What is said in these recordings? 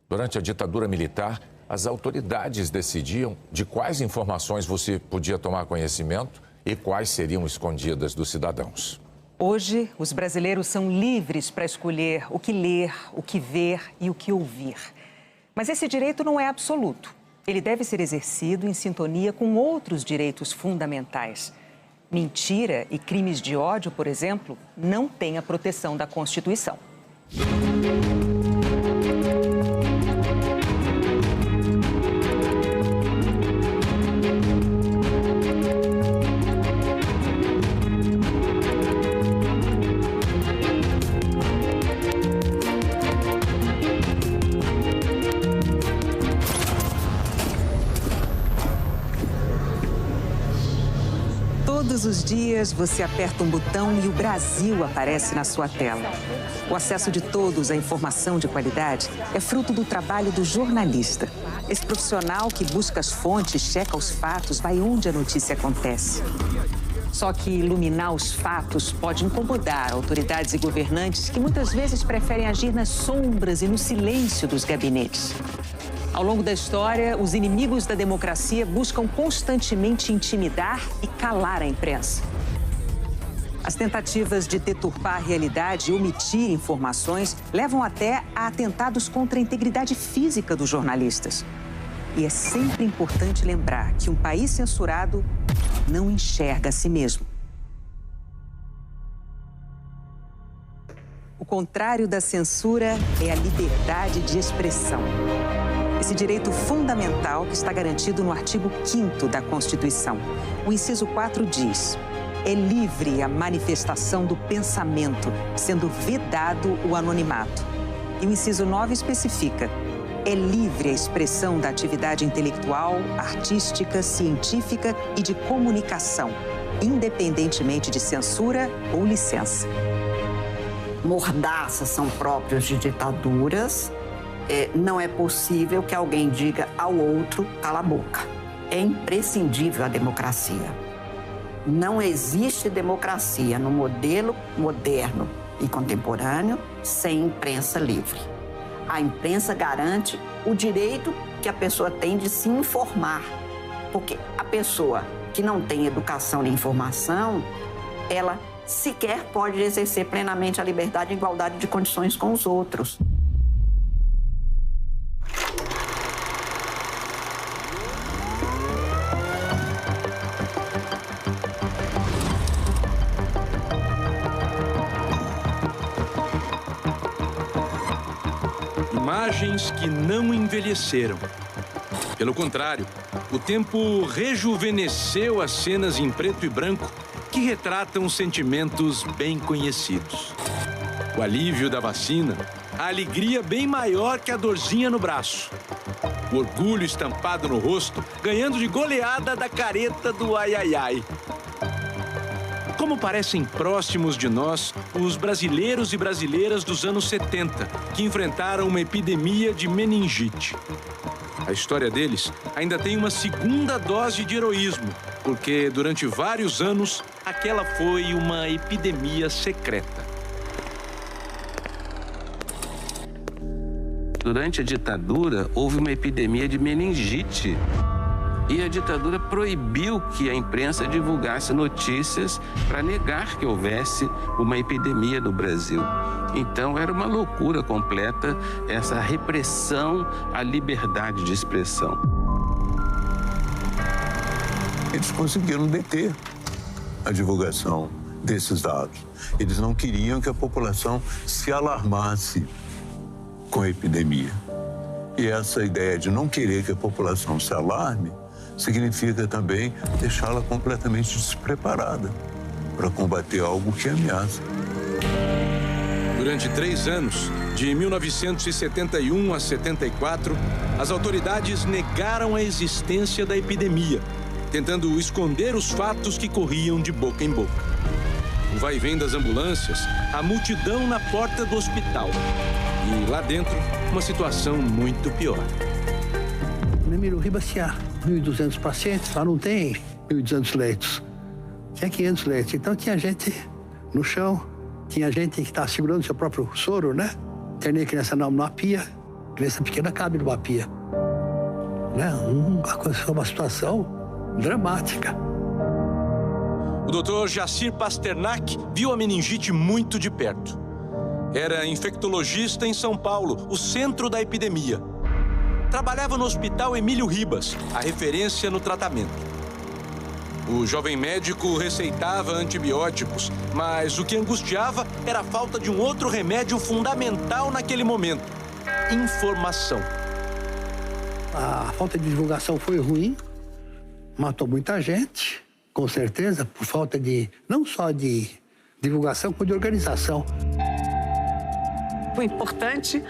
Durante a ditadura militar, as autoridades decidiam de quais informações você podia tomar conhecimento e quais seriam escondidas dos cidadãos. Hoje, os brasileiros são livres para escolher o que ler, o que ver e o que ouvir. Mas esse direito não é absoluto. Ele deve ser exercido em sintonia com outros direitos fundamentais. Mentira e crimes de ódio, por exemplo, não têm a proteção da Constituição. Todos os dias você aperta um botão e o Brasil aparece na sua tela. O acesso de todos à informação de qualidade é fruto do trabalho do jornalista. Esse profissional que busca as fontes, checa os fatos, vai onde a notícia acontece. Só que iluminar os fatos pode incomodar autoridades e governantes que muitas vezes preferem agir nas sombras e no silêncio dos gabinetes. Ao longo da história, os inimigos da democracia buscam constantemente intimidar e calar a imprensa. As tentativas de deturpar a realidade e omitir informações levam até a atentados contra a integridade física dos jornalistas. E é sempre importante lembrar que um país censurado não enxerga a si mesmo. O contrário da censura é a liberdade de expressão. Esse direito fundamental que está garantido no artigo 5º da Constituição. O inciso 4 diz: é livre a manifestação do pensamento, sendo vedado o anonimato. E o inciso 9 especifica: é livre a expressão da atividade intelectual, artística, científica e de comunicação, independentemente de censura ou licença. Mordaças são próprios de ditaduras. Não é possível que alguém diga ao outro, cala a boca. É imprescindível a democracia. Não existe democracia no modelo moderno e contemporâneo sem imprensa livre. A imprensa garante o direito que a pessoa tem de se informar. Porque a pessoa que não tem educação de informação, ela sequer pode exercer plenamente a liberdade e igualdade de condições com os outros. Imagens que não envelheceram. Pelo contrário, o tempo rejuvenesceu as cenas em preto e branco que retratam sentimentos bem conhecidos. O alívio da vacina, a alegria bem maior que a dorzinha no braço. O orgulho estampado no rosto, ganhando de goleada da careta do ai-ai-ai. Como parecem próximos de nós os brasileiros e brasileiras dos anos 70, que enfrentaram uma epidemia de meningite. A história deles ainda tem uma segunda dose de heroísmo, porque durante vários anos aquela foi uma epidemia secreta. Durante a ditadura, houve uma epidemia de meningite. E a ditadura proibiu que a imprensa divulgasse notícias para negar que houvesse uma epidemia no Brasil. Então, era uma loucura completa essa repressão à liberdade de expressão. Eles conseguiram deter a divulgação desses dados. Eles não queriam que a população se alarmasse com a epidemia. E essa ideia de não querer que a população se alarme significa também deixá-la completamente despreparada para combater algo que ameaça. Durante 3 anos, de 1971 a 74, as autoridades negaram a existência da epidemia, tentando esconder os fatos que corriam de boca em boca. O vai-vem das ambulâncias, a multidão na porta do hospital. E lá dentro, uma situação muito pior. Nemiro Ribas tinha 1.200 pacientes, lá não tem 1.200 leitos. Tinha 500 leitos, então tinha gente no chão, tinha gente que estava segurando seu próprio soro, né? Internei a criança na pia, Criança pequena cabe numa pia. Né? Uma situação dramática. O doutor Jacir Pasternak viu a meningite muito de perto. Era infectologista em São Paulo, o centro da epidemia. Trabalhava no Hospital Emílio Ribas, a referência no tratamento. O jovem médico receitava antibióticos, mas o que angustiava era a falta de um outro remédio fundamental naquele momento: informação. A falta de divulgação foi ruim, matou muita gente, com certeza, por falta de, não só de divulgação, como de organização. O importante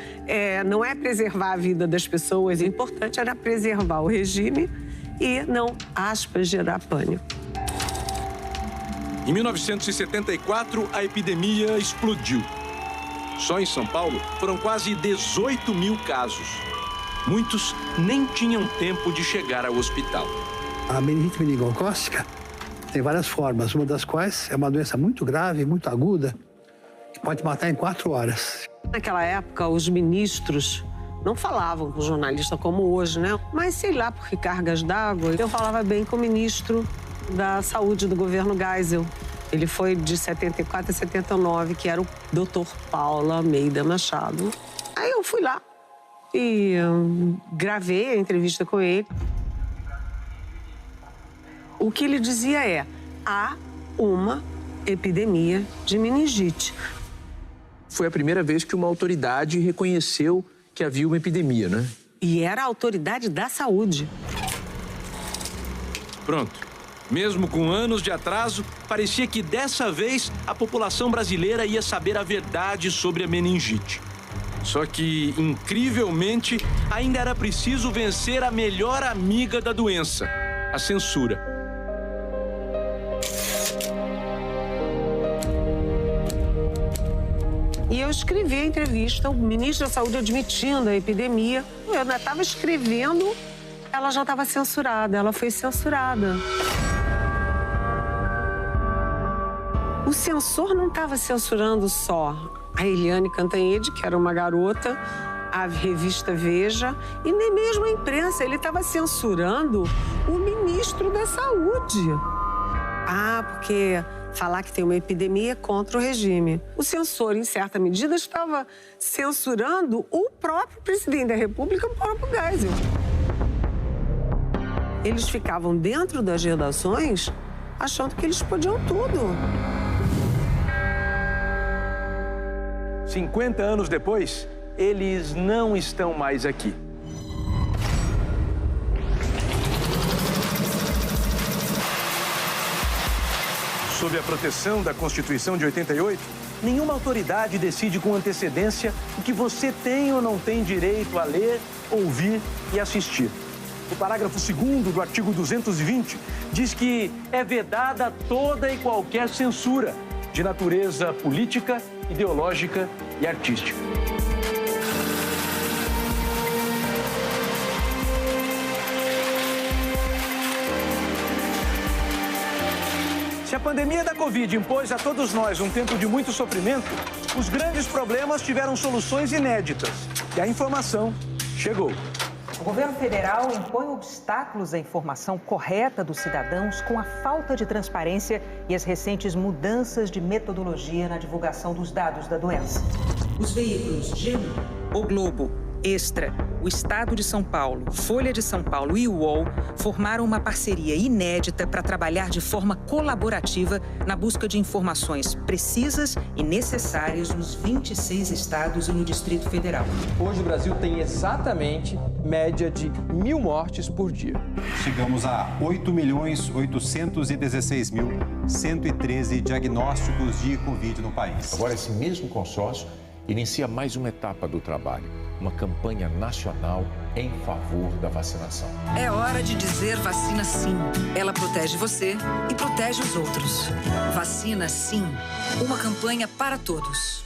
não é preservar a vida das pessoas, o importante era preservar o regime e não, aspas, gerar pânico. Em 1974, a epidemia explodiu. Só em São Paulo foram quase 18 mil casos. Muitos nem tinham tempo de chegar ao hospital. A meningite meningocócica tem várias formas, uma das quais é uma doença muito grave, muito aguda, que pode matar em 4 horas. Naquela época, os ministros não falavam com o jornalista como hoje, né? Mas, sei lá, por que cargas d'água, eu falava bem com o ministro da Saúde do governo Geisel. Ele foi de 74 a 79, que era o Dr. Paulo Almeida Machado. Aí eu fui lá e gravei a entrevista com ele. O que ele dizia é: há uma epidemia de meningite. Foi a primeira vez que uma autoridade reconheceu que havia uma epidemia, né? E era a autoridade da saúde. Pronto. Mesmo com anos de atraso, parecia que dessa vez a população brasileira ia saber a verdade sobre a meningite. Só que, incrivelmente, ainda era preciso vencer a melhor amiga da doença, a censura. E eu escrevi a entrevista, o ministro da Saúde admitindo a epidemia. Eu ainda estava escrevendo, ela já estava censurada, ela foi censurada. O censor não estava censurando só a Eliane Cantanhede, que era uma garota, a revista Veja, e nem mesmo a imprensa. Ele estava censurando o ministro da Saúde. Porque falar que tem uma epidemia é contra o regime. O censor, em certa medida, estava censurando o próprio presidente da República, o próprio Geisel. Eles ficavam dentro das redações achando que eles podiam tudo. 50 anos depois, eles não estão mais aqui. Sob a proteção da Constituição de 88, nenhuma autoridade decide com antecedência o que você tem ou não tem direito a ler, ouvir e assistir. O parágrafo 2º do artigo 220 diz que é vedada toda e qualquer censura de natureza política, ideológica e artística. Se a pandemia da Covid impôs a todos nós um tempo de muito sofrimento, os grandes problemas tiveram soluções inéditas e a informação chegou. O governo federal impõe obstáculos à informação correta dos cidadãos com a falta de transparência e as recentes mudanças de metodologia na divulgação dos dados da doença. Os veículos G1, O Globo, Extra, o Estado de São Paulo, Folha de São Paulo e o UOL formaram uma parceria inédita para trabalhar de forma colaborativa na busca de informações precisas e necessárias nos 26 estados e no Distrito Federal. Hoje o Brasil tem exatamente média de 1.000 mortes por dia. Chegamos a 8.816.113 diagnósticos de Covid no país. Agora, esse mesmo consórcio inicia mais uma etapa do trabalho, uma campanha nacional em favor da vacinação. É hora de dizer vacina sim. Ela protege você e protege os outros. Vacina sim. Uma campanha para todos.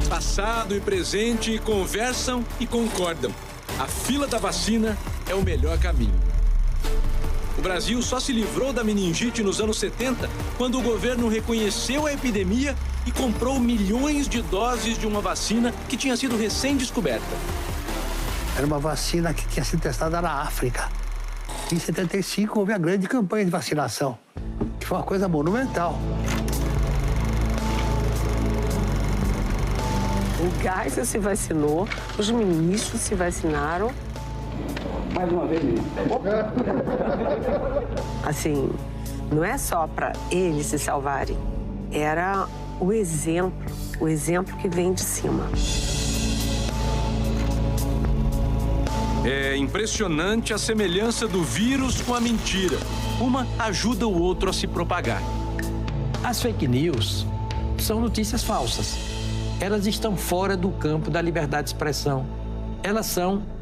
Passado e presente conversam e concordam. A fila da vacina é o melhor caminho. O Brasil só se livrou da meningite nos anos 70 quando o governo reconheceu a epidemia e comprou milhões de doses de uma vacina que tinha sido recém-descoberta. Era uma vacina que tinha sido testada na África. Em 75 houve a grande campanha de vacinação, que foi uma coisa monumental. O Geisel se vacinou, os ministros se vacinaram. Mais uma vez, ministro. Assim, não é só para eles se salvarem. Era o exemplo que vem de cima. É impressionante a semelhança do vírus com a mentira. Uma ajuda o outro a se propagar. As fake news são notícias falsas. Elas estão fora do campo da liberdade de expressão. Elas são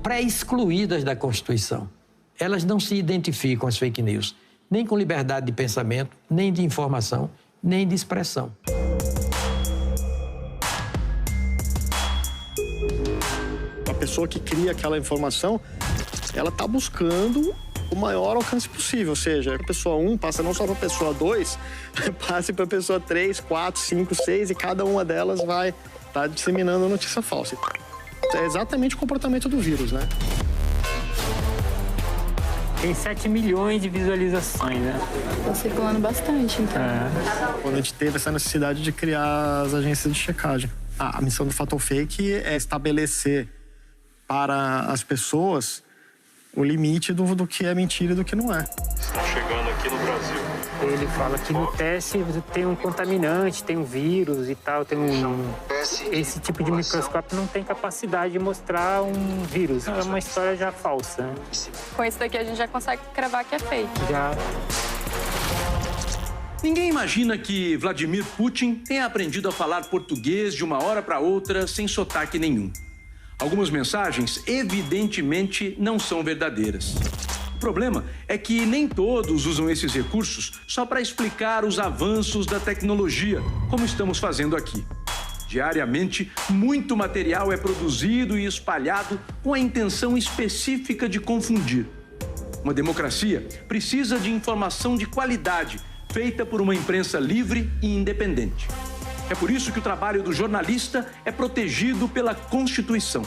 pré-excluídas da Constituição. Elas não se identificam, as fake news, nem com liberdade de pensamento, nem de informação, nem de expressão. A pessoa que cria aquela informação, ela está buscando o maior alcance possível, ou seja, a pessoa 1 passa não só para a pessoa 2, passe para a pessoa 3, 4, 5, 6 e cada uma delas vai estar disseminando a notícia falsa. É exatamente o comportamento do vírus, né? Tem 7 milhões de visualizações, né? Tá circulando bastante, então. Quando a gente teve essa necessidade de criar as agências de checagem. A missão do Fatal Fake é estabelecer para as pessoas o limite do que é mentira e do que não é. Estão chegando aqui no Brasil. Ele fala que no teste tem um contaminante, tem um vírus e tal, tem esse tipo de microscópio não tem capacidade de mostrar um vírus. É uma história já falsa, né? Com isso daqui a gente já consegue cravar que é fake. Já. Ninguém imagina que Vladimir Putin tenha aprendido a falar português de uma hora para outra sem sotaque nenhum. Algumas mensagens, evidentemente, não são verdadeiras. O problema é que nem todos usam esses recursos só para explicar os avanços da tecnologia, como estamos fazendo aqui. Diariamente, muito material é produzido e espalhado com a intenção específica de confundir. Uma democracia precisa de informação de qualidade, feita por uma imprensa livre e independente. É por isso que o trabalho do jornalista é protegido pela Constituição.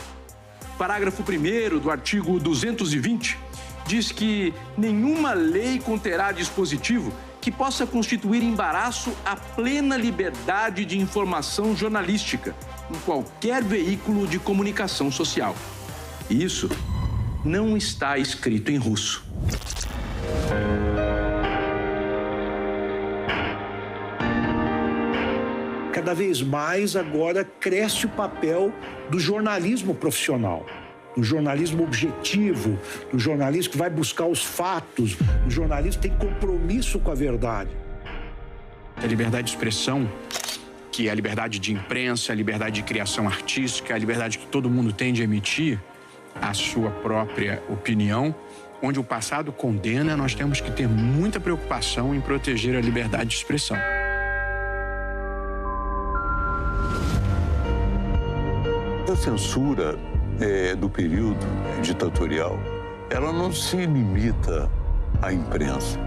O parágrafo 1º do artigo 220 diz que nenhuma lei conterá dispositivo que possa constituir embaraço à plena liberdade de informação jornalística em qualquer veículo de comunicação social. E isso não está escrito em russo. Cada vez mais agora cresce o papel do jornalismo profissional, do jornalismo objetivo, do jornalismo que vai buscar os fatos, do jornalismo que tem compromisso com a verdade. A liberdade de expressão, que é a liberdade de imprensa, a liberdade de criação artística, a liberdade que todo mundo tem de emitir a sua própria opinião, onde o passado condena, nós temos que ter muita preocupação em proteger a liberdade de expressão. A censura do período ditatorial, ela não se limita à imprensa,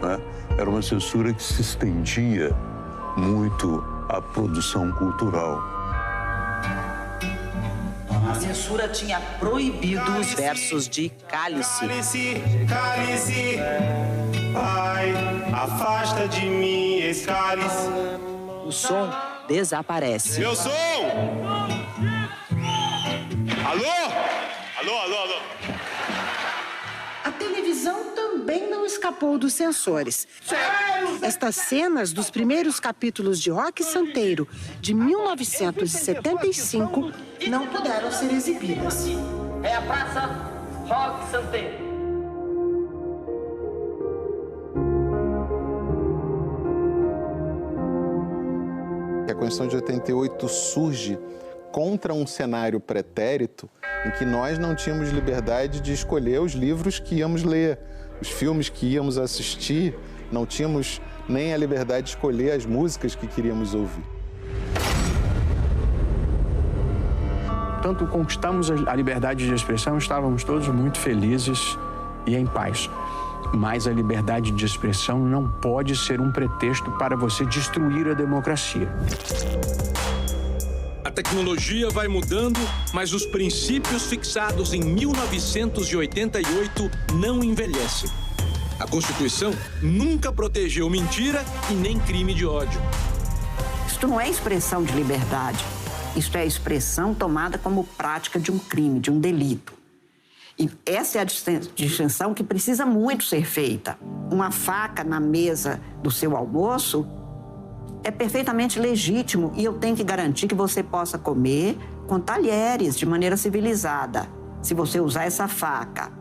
né? Era uma censura que se estendia muito à produção cultural. A censura tinha proibido os versos de Cálice. Cálice, cálice, Pai, afasta de mim esse cálice. O som desaparece. Meu som! Alô? Alô, alô, alô. A televisão também não escapou dos censores. Estas cenas dos primeiros capítulos de Roque Santeiro, de 1975, não puderam ser exibidas. É a Praça Roque Santeiro. A Constituição de 88 surge contra um cenário pretérito em que nós não tínhamos liberdade de escolher os livros que íamos ler, os filmes que íamos assistir, não tínhamos nem a liberdade de escolher as músicas que queríamos ouvir. Tanto conquistamos a liberdade de expressão, estávamos todos muito felizes e em paz. Mas a liberdade de expressão não pode ser um pretexto para você destruir a democracia. A tecnologia vai mudando, mas os princípios fixados em 1988 não envelhecem. A Constituição nunca protegeu mentira e nem crime de ódio. Isto não é expressão de liberdade. Isto é expressão tomada como prática de um crime, de um delito. E essa é a distinção que precisa muito ser feita. Uma faca na mesa do seu almoço é perfeitamente legítimo e eu tenho que garantir que você possa comer com talheres, de maneira civilizada. Se você usar essa faca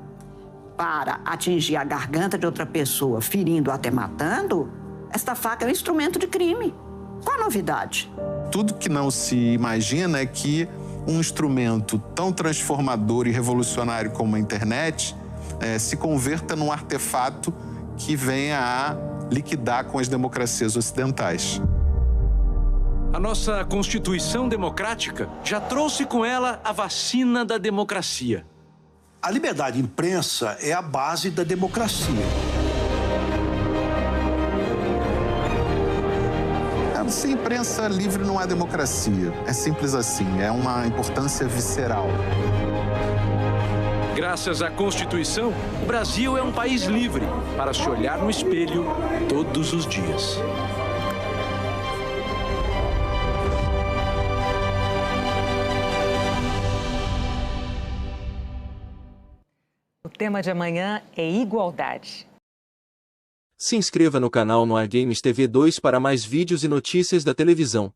para atingir a garganta de outra pessoa, ferindo ou até matando, esta faca é um instrumento de crime. Qual a novidade? Tudo que não se imagina é que um instrumento tão transformador e revolucionário como a internet se converta num artefato que venha a liquidar com as democracias ocidentais. A nossa Constituição democrática já trouxe com ela a vacina da democracia. A liberdade de imprensa é a base da democracia. Sem imprensa livre não há democracia. É simples assim, é uma importância visceral. Graças à Constituição, o Brasil é um país livre para se olhar no espelho todos os dias. O tema de amanhã é igualdade. Se inscreva no canal Noar Games TV 2 para mais vídeos e notícias da televisão.